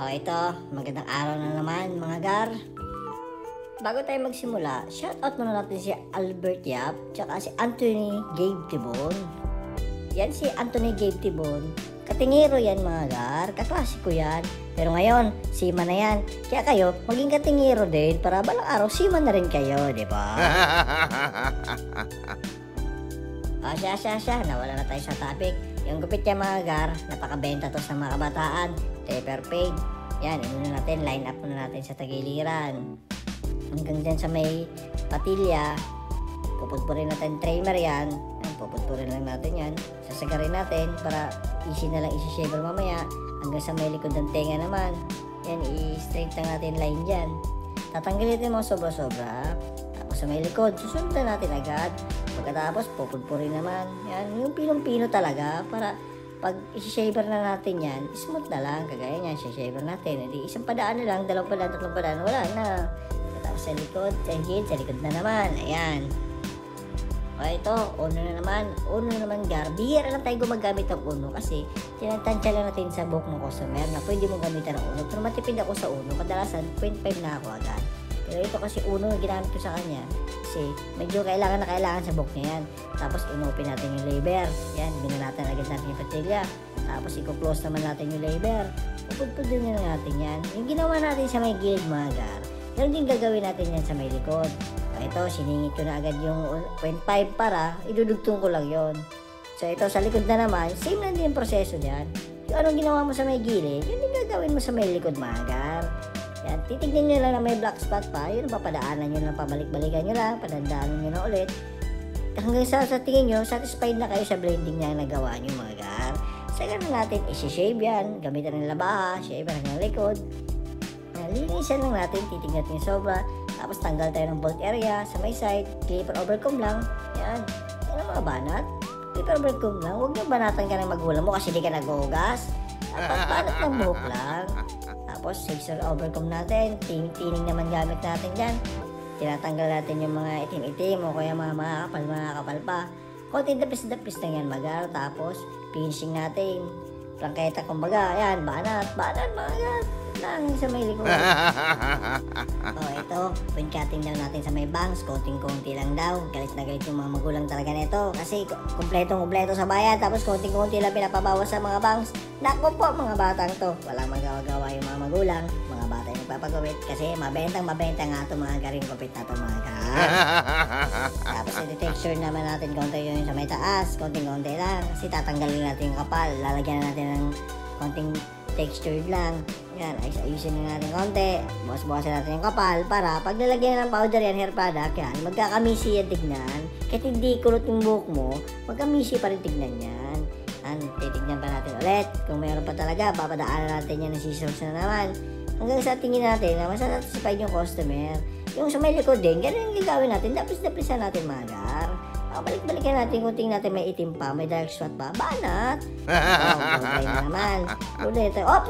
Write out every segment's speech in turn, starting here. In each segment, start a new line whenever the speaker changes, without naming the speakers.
Ito, magandang araw na naman mga gar. Bago tayo magsimula, shoutout muna natin si Albert Yap, tsaka si Anthony Gabe Tibon. Yan si Anthony Gabe Tibon, katingero yan mga gar, kaklasiko yan. Pero ngayon, sima na yan. Kaya kayo, maging katingero din para balang araw sima na rin kayo, di ba? Siya, nawala na tayo sa topic. Yung gupit niya mga gar, napakabenta to sa mga kabataan. Taper paid. Yan, inuna natin, line up muna natin sa tagiliran. Hanggang dyan sa may patilya, pupudpurin natin trimmer yan. Pupudpurin lang natin yan. Sasagarin natin para easy na lang isi-shaver mamaya. Hanggang sa may likod ng tenga naman. Yan, i-straight lang natin line dyan. Tatanggalin natin mga sobra-sobra. Tapos sa may likod, susundan natin agad. Pagkatapos, pupudpurin naman. Yan, yung pinong-pino talaga para pag isi-shaver na natin yan, smooth na lang. Kagaya niyan, isi-shaver natin. Hindi isang padaan na lang, dalawang padaan, tatlong padaan, wala na. Tapos sa likod, sa likod na naman. Ayan. Ito, uno na naman gar. Bihira lang tayo gumagamit ng uno kasi tinatansya lang natin sa buhok ng customer na pwede mo gamitan ng uno. Pero matipid ako sa uno, kadalasan 0.5 na ako agad. Pero ito kasi uno ginamit ko sa kanya kasi medyo kailangan sa buhok niya yan. Tapos inopen natin yung labor. Yan, binanatan agad natin yung patilya. Tapos i-close naman natin yung labor. Pupudpudin na natin yan. Yung ginawa natin sa may gilid mga gar, ganun din gagawin natin yan sa may likod. Ito, siningit ko na agad yung 0.5 para idudugtong ko lang yon. So ito, sa likod na naman, same na din yung proseso dyan. Yung anong ginawa mo sa may gilid, yun din gagawin mo sa may likod mga gar. Yan, titignan nyo lang na may black spot pa, yun papadaanan nyo lang, pabalik-balikan nyo lang, padandaanan nyo na ulit. Hanggang sa tingin nyo, satisfied na kayo sa blending na nagawa nyo mga gar. Sa ganun natin, isi-shave yan, gamitan ng labaha, shave hanggang likod. Linisan lang natin, titignan natin yung sobra. Tapos tanggal tayo ng bolt area sa may side, clipper overcomb lang. Yan, yan ang mga banat. Clipper overcomb lang, huwag nyo banatan ka ng magulang mo kasi di ka nag-ugas. Banat ng buhok lang. Tapos scissor overcomb natin, tining naman gamit natin dyan. Tinatanggal natin yung mga itim-itim o kaya mga kapal pa. Konting dapis-dapis lang yan magar. Tapos finishing natin. Plangketa kumbaga, yan, banat mga lang sa may likod. Ito, point cutting daw natin sa may bangs, konting-konti lang daw. Galit na galit yung mga magulang talaga nito kasi kumpletong sa bayan tapos konting-konti lang pinapabawas sa mga bangs. Naku po mga batang to, walang magawa-gawa yung mga magulang, mga bata yung nagpapagawit kasi mabenta nga ito mga garing kupit na ito mga ka. Tapos i-texture naman natin konti yung sa may taas, konting-konti lang kasi tatanggalin natin yung kapal, lalagyan natin ng konting textured lang. Yan, ayusin na natin konti. Bukas-bukasan natin yung kapal para pag nalagyan ng powder yan, hair product yan, magkakamisi yan tignan. Kahit hindi kulot yung buhok mo, magkamisi pa rin tignan yan. Titignan pa natin ulit. Kung mayroon pa talaga, papadaanan natin yan ng scissors na naman. Hanggang sa tingin natin na masasatisfied yung customer. Yung sa may likod din, ganun yung gagawin natin. Dapis-dapisan natin magar. Balik-balikan natin kung tingin natin may itim pa, may dark spot pa. Banat! Gulay na naman. Gulay ito. Op!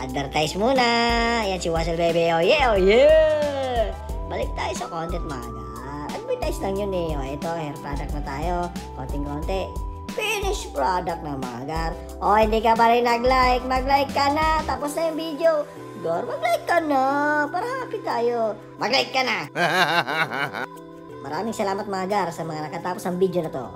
Advertise muna. Yan si Wasel Bebe. Oh yeah! Balik tayo sa content magar. Advertise lang yun eh. Ito, hair product na tayo. Konting-konti. Finished product na magar. Hindi ka pa rin nag-like. Mag-like ka na. Tapos na yung video. Gar, mag-like ka na. Para happy tayo. Mag-like ka na. Maraming salamat mga gar sa mga nakatapos ng video na to.